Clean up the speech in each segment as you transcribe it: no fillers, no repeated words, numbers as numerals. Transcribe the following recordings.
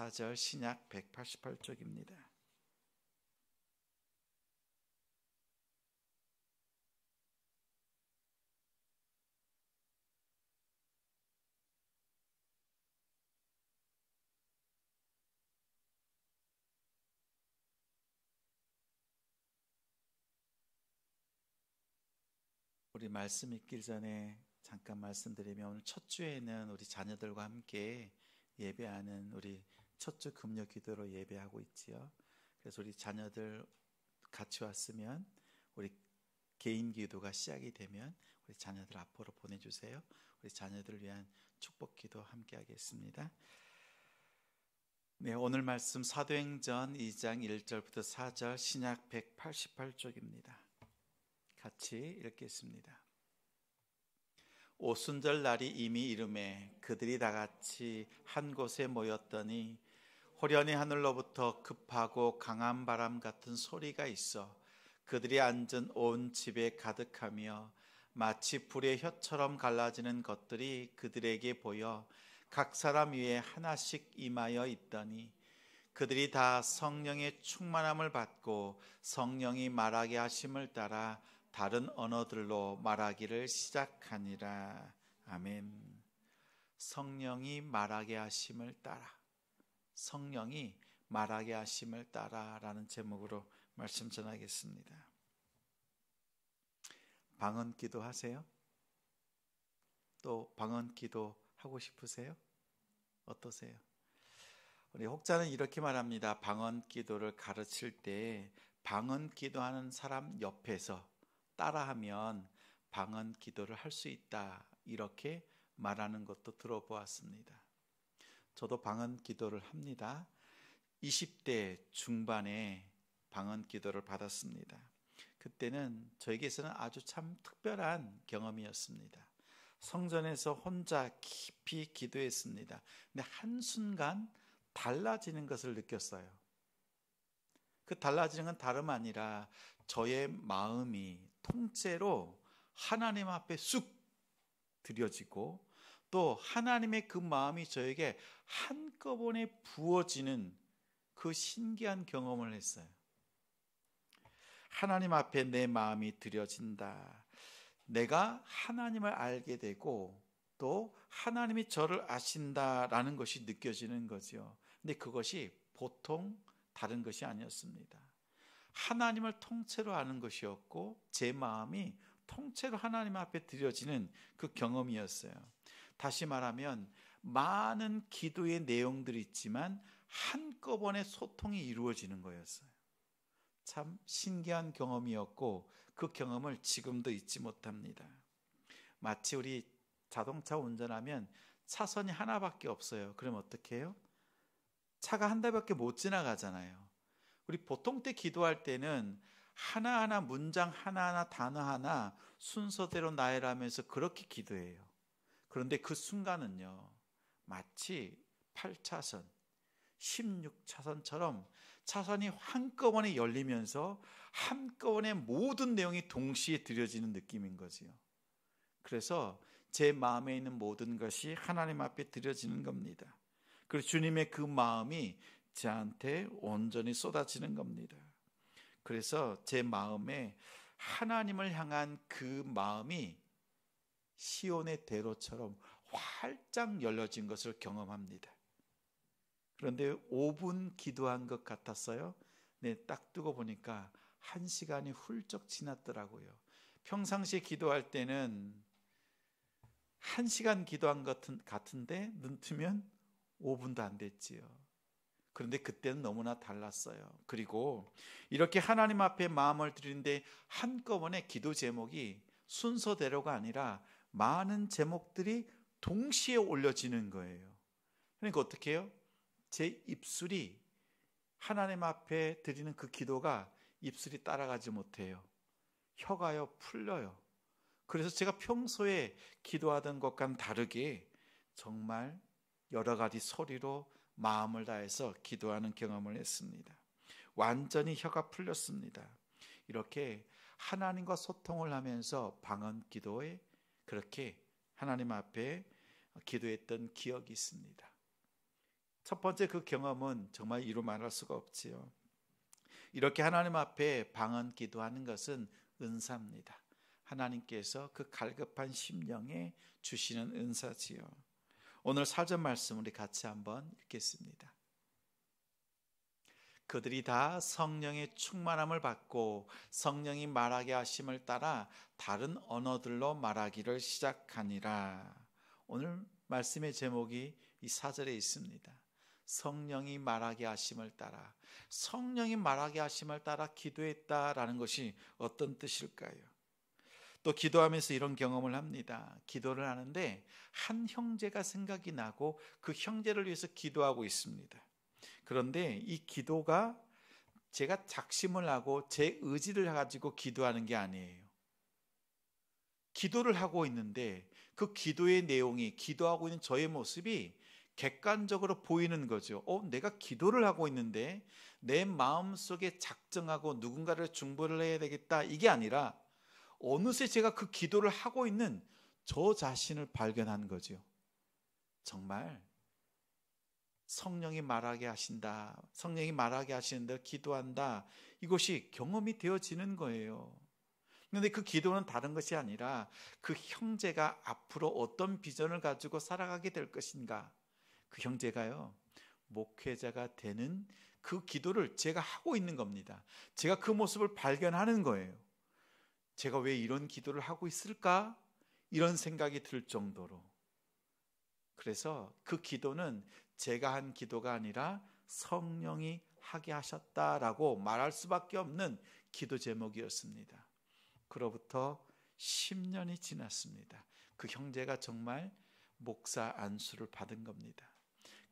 4절 신약 188쪽입니다. 우리 말씀 읽기 전에 잠깐 말씀드리면, 오늘 첫 주에는 우리 자녀들과 함께 예배하는 우리 첫 주 금요 기도로 예배하고 있지요. 그래서 우리 자녀들 같이 왔으면 우리 개인 기도가 시작이 되면 우리 자녀들 앞으로 보내주세요. 우리 자녀들을 위한 축복 기도 함께 하겠습니다. 네, 오늘 말씀 사도행전 2장 1절부터 4절 신약 188쪽입니다. 같이 읽겠습니다. 오순절 날이 이미 이르매 그들이 다 같이 한 곳에 모였더니 호련히 하늘로부터 급하고 강한 바람 같은 소리가 있어 그들이 앉은 온 집에 가득하며 마치 불의 혀처럼 갈라지는 것들이 그들에게 보여 각 사람 위에 하나씩 임하여 있더니 그들이 다 성령의 충만함을 받고 성령이 말하게 하심을 따라 다른 언어들로 말하기를 시작하니라. 아멘. 성령이 말하게 하심을 따라, 성령이 말하게 하심을 따라 라는 제목으로 말씀 전하겠습니다. 방언 기도 하세요? 또 방언 기도 하고 싶으세요? 어떠세요? 우리 혹자는 이렇게 말합니다. 방언 기도를 가르칠 때 방언 기도하는 사람 옆에서 따라하면 방언 기도를 할 수 있다, 이렇게 말하는 것도 들어보았습니다. 저도 방언 기도를 합니다. 20대 중반에 방언 기도를 받았습니다. 그때는 저에게서는 아주 참 특별한 경험이었습니다. 성전에서 혼자 깊이 기도했습니다. 근데 한순간 달라지는 것을 느꼈어요. 그 달라지는 건 다름 아니라 저의 마음이 통째로 하나님 앞에 쑥 들여지고 또 하나님의 그 마음이 저에게 한꺼번에 부어지는 그 신기한 경험을 했어요. 하나님 앞에 내 마음이 들여진다. 내가 하나님을 알게 되고 또 하나님이 저를 아신다라는 것이 느껴지는 거죠. 근데 그것이 보통 다른 것이 아니었습니다. 하나님을 통째로 아는 것이었고 제 마음이 통째로 하나님 앞에 드려지는 그 경험이었어요. 다시 말하면 많은 기도의 내용들이 있지만 한꺼번에 소통이 이루어지는 거였어요. 참 신기한 경험이었고 그 경험을 지금도 잊지 못합니다. 마치 우리 자동차 운전하면 차선이 하나밖에 없어요. 그럼 어떻게 해요? 차가 한 대밖에 못 지나가잖아요. 우리 보통 때 기도할 때는 하나하나 문장 하나하나 단어 하나 순서대로 나열하면서 그렇게 기도해요. 그런데 그 순간은요, 마치 8차선, 16차선처럼 차선이 한꺼번에 열리면서 한꺼번에 모든 내용이 동시에 드려지는 느낌인 거지요. 그래서 제 마음에 있는 모든 것이 하나님 앞에 드려지는 겁니다. 그리고 주님의 그 마음이 저한테 온전히 쏟아지는 겁니다. 그래서 제 마음에 하나님을 향한 그 마음이 시온의 대로처럼 활짝 열려진 것을 경험합니다. 그런데 5분 기도한 것 같았어요. 네, 딱 뜨고 보니까 1시간이 훌쩍 지났더라고요. 평상시에 기도할 때는 1시간 기도한 것 같은데 눈 뜨면 5분도 안 됐지요. 그런데 그때는 너무나 달랐어요. 그리고 이렇게 하나님 앞에 마음을 드리는데 한꺼번에 기도 제목이 순서대로가 아니라 많은 제목들이 동시에 올려지는 거예요. 그러니까 어떻게 해요? 제 입술이 하나님 앞에 드리는 그 기도가 입술이 따라가지 못해요. 혀가요 풀려요. 그래서 제가 평소에 기도하던 것과는 다르게 정말 여러 가지 소리로 마음을 다해서 기도하는 경험을 했습니다. 완전히 혀가 풀렸습니다. 이렇게 하나님과 소통을 하면서 방언 기도에 그렇게 하나님 앞에 기도했던 기억이 있습니다. 첫 번째 그 경험은 정말 이루 말할 수가 없지요. 이렇게 하나님 앞에 방언 기도하는 것은 은사입니다. 하나님께서 그 갈급한 심령에 주시는 은사지요. 오늘 사전 말씀 우리 같이 한번 읽겠습니다. 그들이 다 성령의 충만함을 받고 성령이 말하게 하심을 따라 다른 언어들로 말하기를 시작하니라. 오늘 말씀의 제목이 이 4절에 있습니다. 성령이 말하게 하심을 따라, 성령이 말하게 하심을 따라 기도했다라는 것이 어떤 뜻일까요? 또 기도하면서 이런 경험을 합니다. 기도를 하는데 한 형제가 생각이 나고 그 형제를 위해서 기도하고 있습니다. 그런데 이 기도가 제가 작심을 하고 제 의지를 가지고 기도하는 게 아니에요. 기도를 하고 있는데 그 기도의 내용이, 기도하고 있는 저의 모습이 객관적으로 보이는 거죠. 내가 기도를 하고 있는데 내 마음속에 작정하고 누군가를 중보를 해야 되겠다, 이게 아니라 어느새 제가 그 기도를 하고 있는 저 자신을 발견한 거죠. 정말 성령이 말하게 하신다, 성령이 말하게 하시는 대로 기도한다, 이것이 경험이 되어지는 거예요. 그런데 그 기도는 다른 것이 아니라 그 형제가 앞으로 어떤 비전을 가지고 살아가게 될 것인가, 그 형제가요 목회자가 되는 그 기도를 제가 하고 있는 겁니다. 제가 그 모습을 발견하는 거예요. 제가 왜 이런 기도를 하고 있을까? 이런 생각이 들 정도로. 그래서 그 기도는 제가 한 기도가 아니라 성령이 하게 하셨다라고 말할 수밖에 없는 기도 제목이었습니다. 그로부터 10년이 지났습니다. 그 형제가 정말 목사 안수를 받은 겁니다.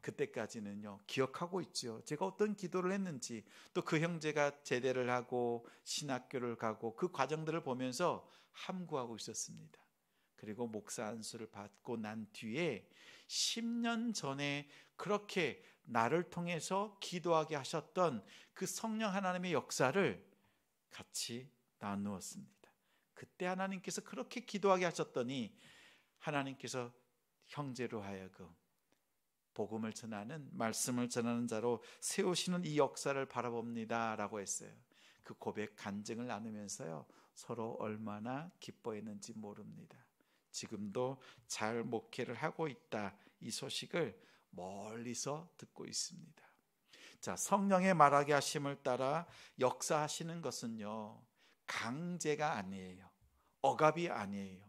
그때까지는요 기억하고 있죠. 제가 어떤 기도를 했는지, 또 그 형제가 제대를 하고 신학교를 가고 그 과정들을 보면서 함구하고 있었습니다. 그리고 목사 안수를 받고 난 뒤에 10년 전에 그렇게 나를 통해서 기도하게 하셨던 그 성령 하나님의 역사를 같이 나누었습니다. 그때 하나님께서 그렇게 기도하게 하셨더니 하나님께서 형제로 하여금 복음을 전하는, 말씀을 전하는 자로 세우시는 이 역사를 바라봅니다 라고 했어요. 그 고백 간증을 나누면서요 서로 얼마나 기뻐했는지 모릅니다. 지금도 잘 목회를 하고 있다, 이 소식을 멀리서 듣고 있습니다. 자, 성령의 말하게 하심을 따라 역사하시는 것은요 강제가 아니에요. 억압이 아니에요.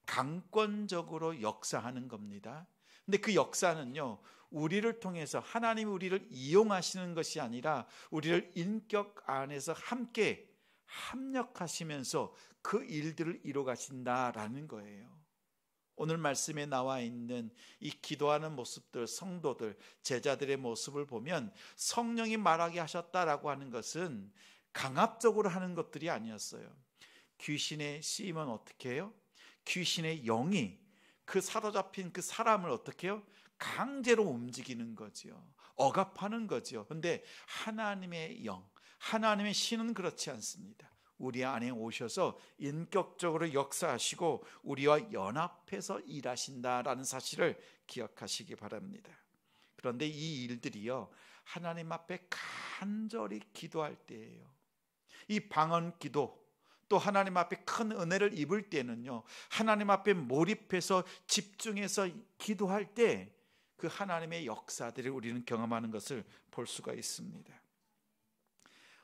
강권적으로 역사하는 겁니다. 근데 그 역사는요 우리를 통해서 하나님이 우리를 이용하시는 것이 아니라 우리를 인격 안에서 함께 합력하시면서 그 일들을 이뤄 가신다라는 거예요. 오늘 말씀에 나와 있는 이 기도하는 모습들, 성도들, 제자들의 모습을 보면 성령이 말하게 하셨다라고 하는 것은 강압적으로 하는 것들이 아니었어요. 귀신의 쓰임은 어떻게 해요? 귀신의 영이 그 사로잡힌 그 사람을 어떻게 해요? 강제로 움직이는 거지요. 억압하는 거지요. 그런데 하나님의 영, 하나님의 신은 그렇지 않습니다. 우리 안에 오셔서 인격적으로 역사하시고 우리와 연합해서 일하신다라는 사실을 기억하시기 바랍니다. 그런데 이 일들이요 하나님 앞에 간절히 기도할 때예요. 이 방언 기도, 또 하나님 앞에 큰 은혜를 입을 때는요 하나님 앞에 몰입해서 집중해서 기도할 때 그 하나님의 역사들을 우리는 경험하는 것을 볼 수가 있습니다.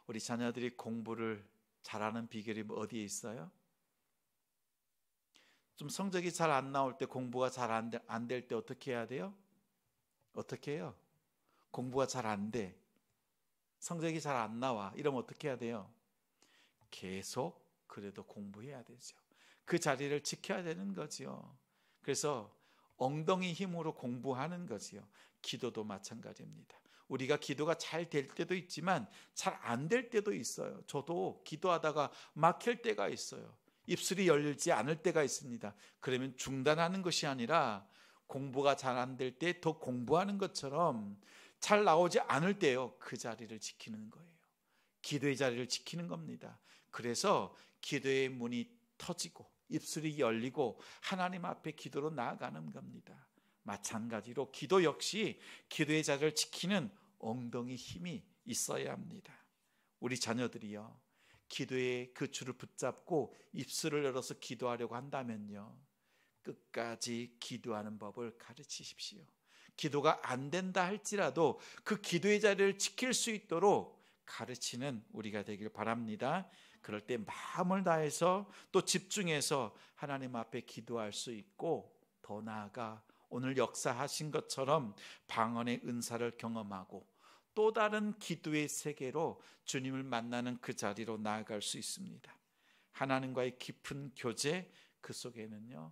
우리 자녀들이 공부를 잘하는 비결이 어디에 있어요? 좀 성적이 잘 안 나올 때, 공부가 잘 안 될 때 어떻게 해야 돼요? 어떻게 해요? 공부가 잘 안 돼, 성적이 잘 안 나와, 이러면 어떻게 해야 돼요? 계속 그래도 공부해야 되죠. 그 자리를 지켜야 되는 거지요. 그래서 엉덩이 힘으로 공부하는 거지요. 기도도 마찬가지입니다. 우리가 기도가 잘 될 때도 있지만 잘 안 될 때도 있어요. 저도 기도하다가 막힐 때가 있어요. 입술이 열리지 않을 때가 있습니다. 그러면 중단하는 것이 아니라 공부가 잘 안 될 때 더 공부하는 것처럼 잘 나오지 않을 때요 그 자리를 지키는 거예요. 기도의 자리를 지키는 겁니다. 그래서 기도의 문이 터지고 입술이 열리고 하나님 앞에 기도로 나아가는 겁니다. 마찬가지로 기도 역시 기도의 자리를 지키는 엉덩이 힘이 있어야 합니다. 우리 자녀들이요, 기도의 그 줄을 붙잡고 입술을 열어서 기도하려고 한다면요, 끝까지 기도하는 법을 가르치십시오. 기도가 안 된다 할지라도 그 기도의 자리를 지킬 수 있도록 가르치는 우리가 되길 바랍니다. 그럴 때 마음을 다해서 또 집중해서 하나님 앞에 기도할 수 있고, 더 나아가 오늘 역사하신 것처럼 방언의 은사를 경험하고 또 다른 기도의 세계로 주님을 만나는 그 자리로 나아갈 수 있습니다. 하나님과의 깊은 교제, 그 속에는요,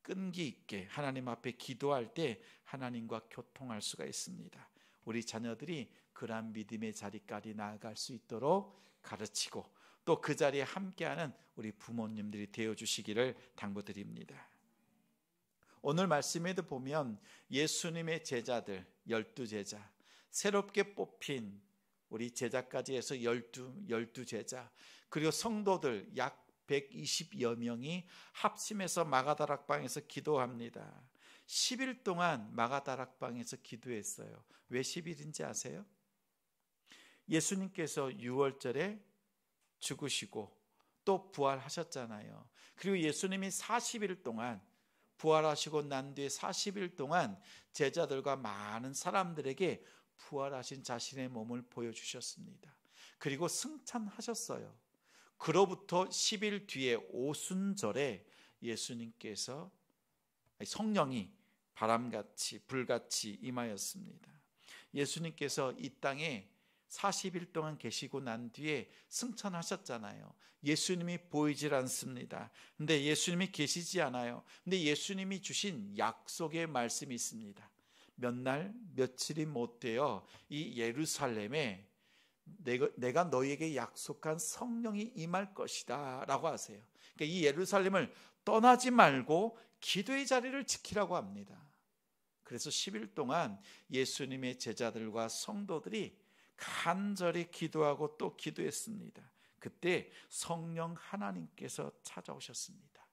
끈기 있게 하나님 앞에 기도할 때 하나님과 교통할 수가 있습니다. 우리 자녀들이 그러한 믿음의 자리까지 나아갈 수 있도록 가르치고 또 그 자리에 함께하는 우리 부모님들이 되어주시기를 당부드립니다. 오늘 말씀에도 보면 예수님의 제자들 12제자, 새롭게 뽑힌 우리 제자까지 해서 12제자, 그리고 성도들 약 120여 명이 합심해서 마가다락방에서 기도합니다. 10일 동안 마가다락방에서 기도했어요. 왜 10일인지 아세요? 예수님께서 6월절에 죽으시고 또 부활하셨잖아요. 그리고 예수님이 40일 동안 부활하시고 난 뒤에 40일 동안 제자들과 많은 사람들에게 부활하신 자신의 몸을 보여주셨습니다. 그리고 승천하셨어요. 그로부터 10일 뒤에 오순절에 예수님께서 성령이 바람같이 불같이 임하였습니다. 예수님께서 이 땅에 40일 동안 계시고 난 뒤에 승천하셨잖아요. 예수님이 보이질 않습니다. 근데 예수님이 계시지 않아요. 근데 예수님이 주신 약속의 말씀이 있습니다. 몇 날 며칠이 못 되어 이 예루살렘에 내가 너희에게 약속한 성령이 임할 것이다 라고 하세요. 그러니까 이 예루살렘을 떠나지 말고 기도의 자리를 지키라고 합니다. 그래서 10일 동안 예수님의 제자들과 성도들이 간절히 기도하고 또 기도했습니다. 그때 성령 하나님께서 찾아오셨습니다.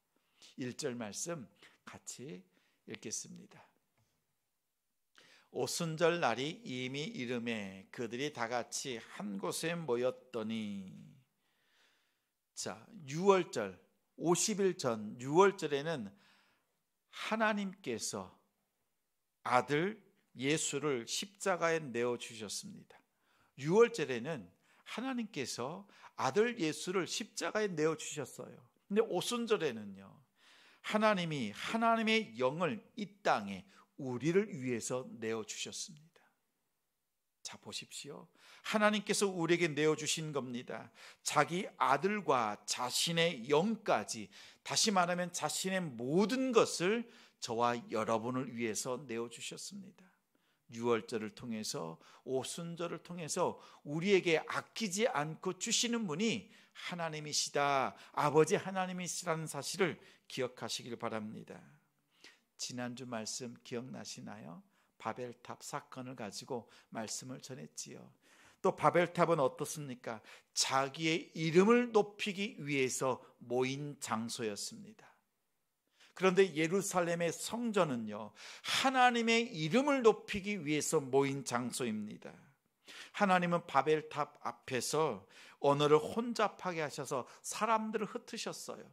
1절 말씀 같이 읽겠습니다. 오순절 날이 이미 이름에 그들이 다 같이 한 곳에 모였더니, 자, 6월절 50일 전 6월절에는 하나님께서 아들 예수를 십자가에 내어주셨습니다. 6월절에는 하나님께서 아들 예수를 십자가에 내어주셨어요. 근데 오순절에는요, 하나님이 하나님의 영을 이 땅에 우리를 위해서 내어주셨습니다. 자, 보십시오. 하나님께서 우리에게 내어주신 겁니다. 자기 아들과 자신의 영까지, 다시 말하면 자신의 모든 것을 저와 여러분을 위해서 내어주셨습니다. 6월절을 통해서, 오순절을 통해서 우리에게 아끼지 않고 주시는 분이 하나님이시다, 아버지 하나님이시라는 사실을 기억하시길 바랍니다. 지난주 말씀 기억나시나요? 바벨탑 사건을 가지고 말씀을 전했지요. 또 바벨탑은 어떻습니까? 자기의 이름을 높이기 위해서 모인 장소였습니다. 그런데 예루살렘의 성전은요, 하나님의 이름을 높이기 위해서 모인 장소입니다. 하나님은 바벨탑 앞에서 언어를 혼잡하게 하셔서 사람들을 흩으셨어요.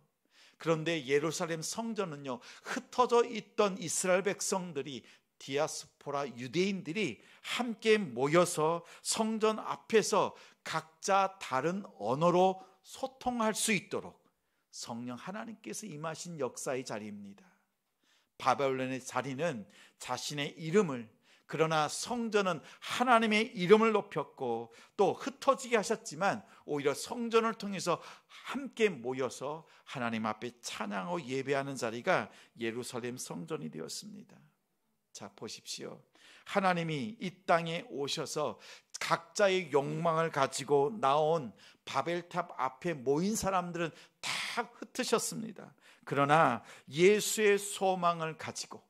그런데 예루살렘 성전은요, 흩어져 있던 이스라엘 백성들이, 디아스포라 유대인들이 함께 모여서 성전 앞에서 각자 다른 언어로 소통할 수 있도록 성령 하나님께서 임하신 역사의 자리입니다. 바벨론의 자리는 자신의 이름을, 그러나 성전은 하나님의 이름을 높였고 또 흩어지게 하셨지만 오히려 성전을 통해서 함께 모여서 하나님 앞에 찬양하고 예배하는 자리가 예루살렘 성전이 되었습니다. 자, 보십시오. 하나님이 이 땅에 오셔서 각자의 욕망을 가지고 나온 바벨탑 앞에 모인 사람들은 다 흩으셨습니다. 그러나 예수의 소망을 가지고,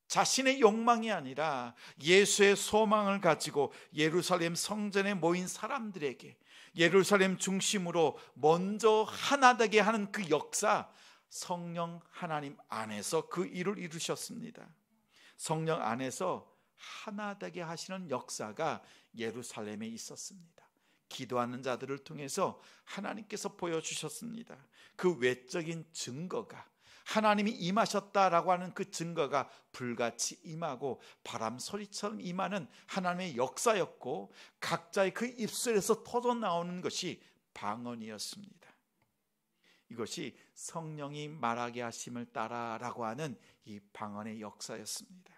자신의 욕망이 아니라 예수의 소망을 가지고 예루살렘 성전에 모인 사람들에게 예루살렘 중심으로 먼저 하나 되게 하는 그 역사, 성령 하나님 안에서 그 일을 이루셨습니다. 성령 안에서 하나 되게 하시는 역사가 예루살렘에 있었습니다. 기도하는 자들을 통해서 하나님께서 보여주셨습니다. 그 외적인 증거가, 하나님이 임하셨다라고 하는 그 증거가 불같이 임하고 바람 소리처럼 임하는 하나님의 역사였고, 각자의 그 입술에서 터져나오는 것이 방언이었습니다. 이것이 성령이 말하게 하심을 따라라고 하는 이 방언의 역사였습니다.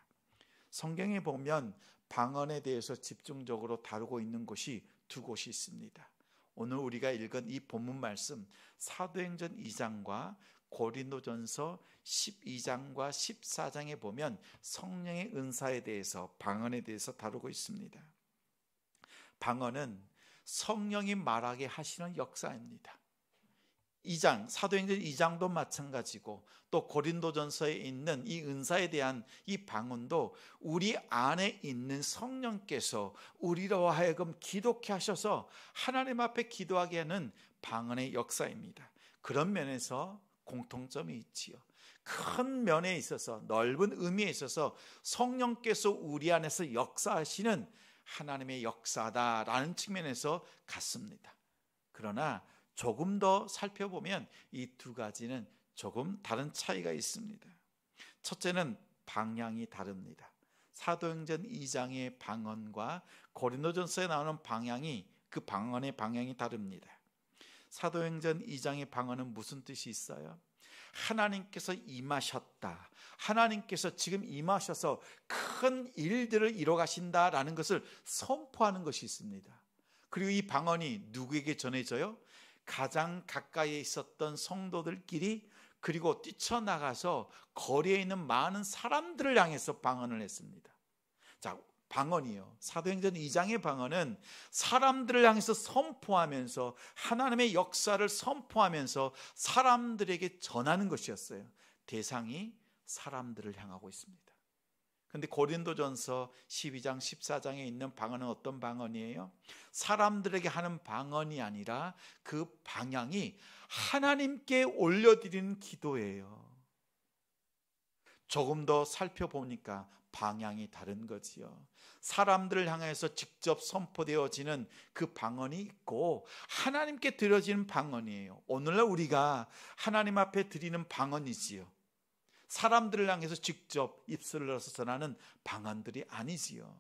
성경에 보면 방언에 대해서 집중적으로 다루고 있는 곳이 두 곳이 있습니다. 오늘 우리가 읽은 이 본문 말씀 사도행전 2장과 고린도전서 12장과 14장에 보면 성령의 은사에 대해서, 방언에 대해서 다루고 있습니다. 방언은 성령이 말하게 하시는 역사입니다. 2장, 사도행전 2장도 마찬가지고, 또 고린도전서에 있는 이 은사에 대한 이 방언도 우리 안에 있는 성령께서 우리로 하여금 기도케 하셔서 하나님 앞에 기도하게 하는 방언의 역사입니다. 그런 면에서 공통점이 있지요. 큰 면에 있어서, 넓은 의미에 있어서 성령께서 우리 안에서 역사하시는 하나님의 역사다라는 측면에서 같습니다. 그러나 조금 더 살펴보면 이 두 가지는 조금 다른 차이가 있습니다. 첫째는 방향이 다릅니다. 사도행전 2장의 방언과 고린도전서에 나오는 방향이, 그 방언의 방향이 다릅니다. 사도행전 2장의 방언은 무슨 뜻이 있어요? 하나님께서 임하셨다, 하나님께서 지금 임하셔서 큰 일들을 이뤄 가신다라는 것을 선포하는 것이 있습니다. 그리고 이 방언이 누구에게 전해져요? 가장 가까이에 있었던 성도들끼리, 그리고 뛰쳐나가서 거리에 있는 많은 사람들을 향해서 방언을 했습니다. 자, 방언이요, 사도행전 2장의 방언은 사람들을 향해서 선포하면서 하나님의 역사를 선포하면서 사람들에게 전하는 것이었어요. 대상이 사람들을 향하고 있습니다. 그런데 고린도전서 12장 14장에 있는 방언은 어떤 방언이에요? 사람들에게 하는 방언이 아니라 그 방향이 하나님께 올려드리는 기도예요. 조금 더 살펴보니까 방향이 다른 거지요. 사람들을 향해서 직접 선포되어지는 그 방언이 있고, 하나님께 드려지는 방언이에요. 오늘날 우리가 하나님 앞에 드리는 방언이지요. 사람들을 향해서 직접 입술을 열어서 전하는 방언들이 아니지요.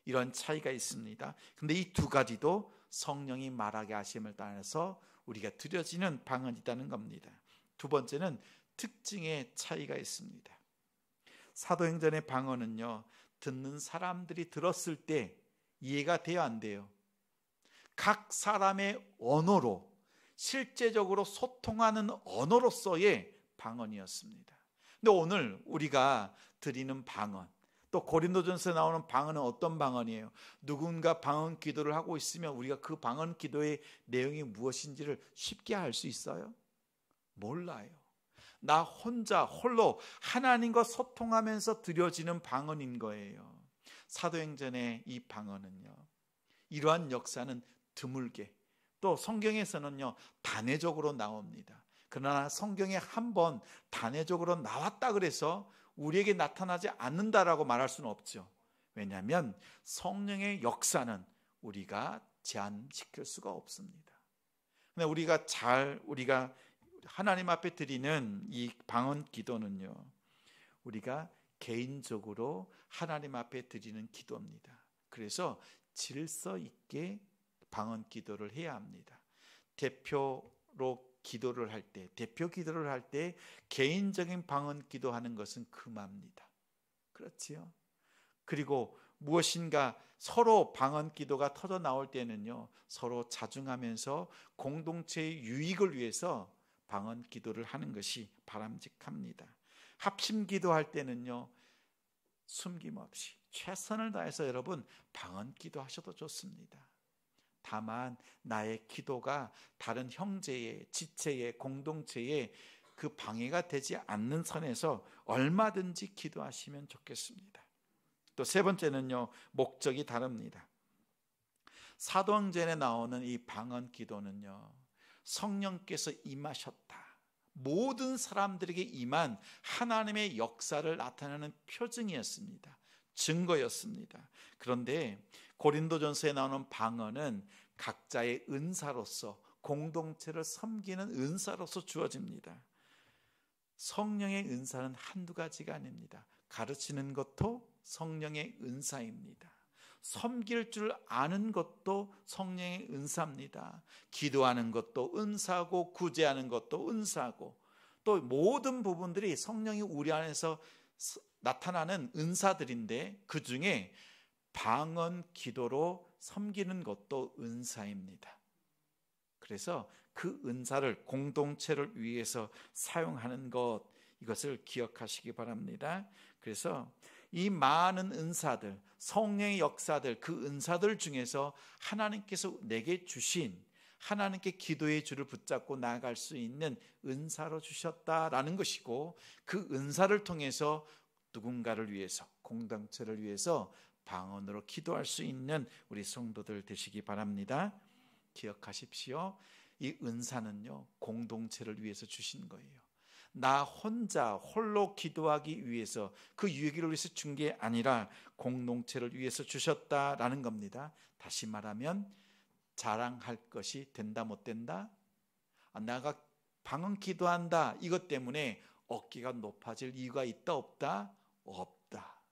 이런 차이가 있습니다. 그런데 이 두 가지도 성령이 말하게 하심을 따라서 우리가 드려지는 방언이라는 겁니다. 두 번째는 특징의 차이가 있습니다. 사도행전의 방언은요, 듣는 사람들이 들었을 때 이해가 돼요, 안 돼요? 각 사람의 언어로, 실제적으로 소통하는 언어로서의 방언이었습니다. 근데 오늘 우리가 드리는 방언, 또 고린도전서에 나오는 방언은 어떤 방언이에요? 누군가 방언 기도를 하고 있으면 우리가 그 방언 기도의 내용이 무엇인지를 쉽게 알 수 있어요? 몰라요. 나 혼자 홀로 하나님과 소통하면서 드려지는 방언인 거예요. 사도행전의 이 방언은요, 이러한 역사는 드물게, 또 성경에서는요 단회적으로 나옵니다. 그러나 성경에 한 번 단회적으로 나왔다 그래서 우리에게 나타나지 않는다라고 말할 수는 없죠. 왜냐하면 성령의 역사는 우리가 제한시킬 수가 없습니다. 근데 우리가 하나님 앞에 드리는 이 방언 기도는요, 우리가 개인적으로 하나님 앞에 드리는 기도입니다. 그래서 질서 있게 방언 기도를 해야 합니다. 대표로 기도를 할 때, 대표 기도를 할 때 개인적인 방언 기도하는 것은 금합니다. 그렇지요? 그리고 무엇인가 서로 방언 기도가 터져 나올 때는요, 서로 자중하면서 공동체의 유익을 위해서 방언 기도를 하는 것이 바람직합니다. 합심 기도할 때는요, 숨김없이 최선을 다해서 여러분 방언 기도하셔도 좋습니다. 다만 나의 기도가 다른 형제의, 지체의, 공동체의 그 방해가 되지 않는 선에서 얼마든지 기도하시면 좋겠습니다. 또 세 번째는요, 목적이 다릅니다. 사도행전에 나오는 이 방언 기도는요, 성령께서 임하셨다, 모든 사람들에게 임한 하나님의 역사를 나타내는 표징이었습니다. 증거였습니다. 그런데 고린도전서에 나오는 방언은 각자의 은사로서, 공동체를 섬기는 은사로서 주어집니다. 성령의 은사는 한두 가지가 아닙니다. 가르치는 것도 성령의 은사입니다. 섬길 줄 아는 것도 성령의 은사입니다. 기도하는 것도 은사고, 구제하는 것도 은사고, 또 모든 부분들이 성령이 우리 안에서 나타나는 은사들인데, 그 중에 방언 기도로 섬기는 것도 은사입니다. 그래서 그 은사를 공동체를 위해서 사용하는 것, 이것을 기억하시기 바랍니다. 그래서 이 많은 은사들, 성령의 역사들, 그 은사들 중에서 하나님께서 내게 주신, 하나님께 기도의 줄을 붙잡고 나아갈 수 있는 은사로 주셨다라는 것이고, 그 은사를 통해서 누군가를 위해서, 공동체를 위해서 방언으로 기도할 수 있는 우리 성도들 되시기 바랍니다. 기억하십시오. 이 은사는요, 공동체를 위해서 주신 거예요. 나 혼자 홀로 기도하기 위해서, 그 유익을 위해서 준 게 아니라 공동체를 위해서 주셨다라는 겁니다. 다시 말하면 자랑할 것이 된다 못 된다? 내가 방언 기도한다, 이것 때문에 어깨가 높아질 이유가 있다 없다? 없다.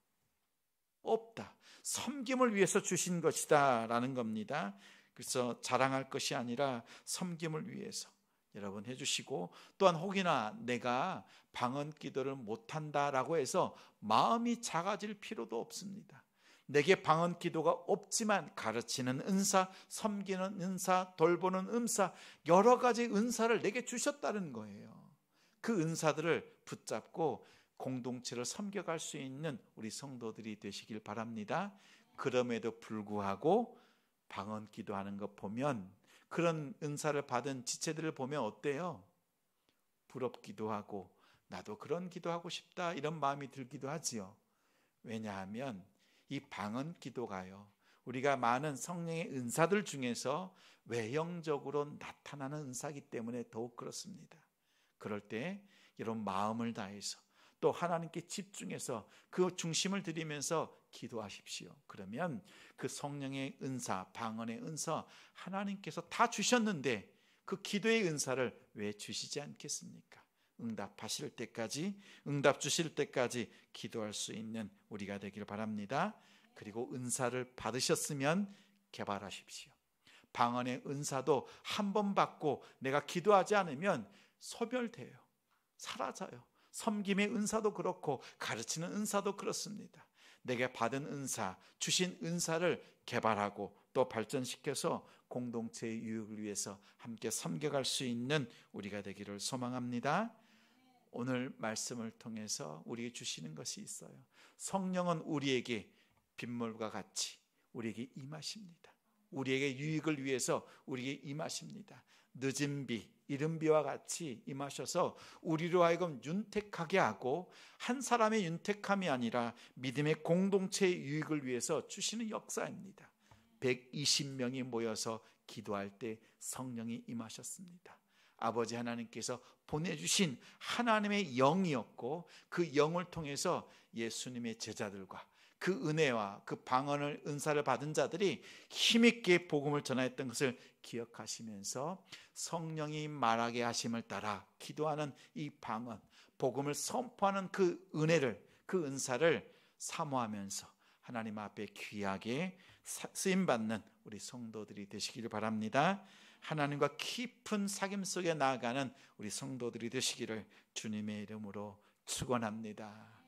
없다. 섬김을 위해서 주신 것이다 라는 겁니다. 그래서 자랑할 것이 아니라 섬김을 위해서 여러분 해주시고, 또한 혹이나 내가 방언 기도를 못한다라고 해서 마음이 작아질 필요도 없습니다. 내게 방언 기도가 없지만 가르치는 은사, 섬기는 은사, 돌보는 은사, 여러 가지 은사를 내게 주셨다는 거예요. 그 은사들을 붙잡고 공동체를 섬겨갈 수 있는 우리 성도들이 되시길 바랍니다. 그럼에도 불구하고 방언 기도하는 것 보면, 그런 은사를 받은 지체들을 보면 어때요? 부럽기도 하고, 나도 그런 기도하고 싶다, 이런 마음이 들기도 하지요. 왜냐하면 이 방언 기도가요, 우리가 많은 성령의 은사들 중에서 외형적으로 나타나는 은사이기 때문에 더욱 그렇습니다. 그럴 때 이런 마음을 다해서 또 하나님께 집중해서 그 중심을 들이면서 기도하십시오. 그러면 그 성령의 은사, 방언의 은사, 하나님께서 다 주셨는데 그 기도의 은사를 왜 주시지 않겠습니까? 응답하실 때까지, 응답 주실 때까지 기도할 수 있는 우리가 되길 바랍니다. 그리고 은사를 받으셨으면 개발하십시오. 방언의 은사도 한 번 받고 내가 기도하지 않으면 소멸돼요. 사라져요. 섬김의 은사도 그렇고 가르치는 은사도 그렇습니다. 내게 받은 은사, 주신 은사를 개발하고 또 발전시켜서 공동체의 유익을 위해서 함께 섬겨갈 수 있는 우리가 되기를 소망합니다. 오늘 말씀을 통해서 우리에게 주시는 것이 있어요. 성령은 우리에게 빗물과 같이 우리에게 임하십니다. 우리에게 유익을 위해서 우리에게 임하십니다. 늦은 비, 이른 비와 같이 임하셔서 우리로 하여금 윤택하게 하고, 한 사람의 윤택함이 아니라 믿음의 공동체의 유익을 위해서 주시는 역사입니다. 120명이 모여서 기도할 때 성령이 임하셨습니다. 아버지 하나님께서 보내주신 하나님의 영이었고, 그 영을 통해서 예수님의 제자들과 그 은혜와 그 방언을, 은사를 받은 자들이 힘있게 복음을 전하였던 것을 기억하시면서 성령이 말하게 하심을 따라 기도하는 이 방언, 복음을 선포하는 그 은혜를, 그 은사를 사모하면서 하나님 앞에 귀하게 쓰임받는 우리 성도들이 되시기를 바랍니다. 하나님과 깊은 사귐 속에 나아가는 우리 성도들이 되시기를 주님의 이름으로 축원합니다.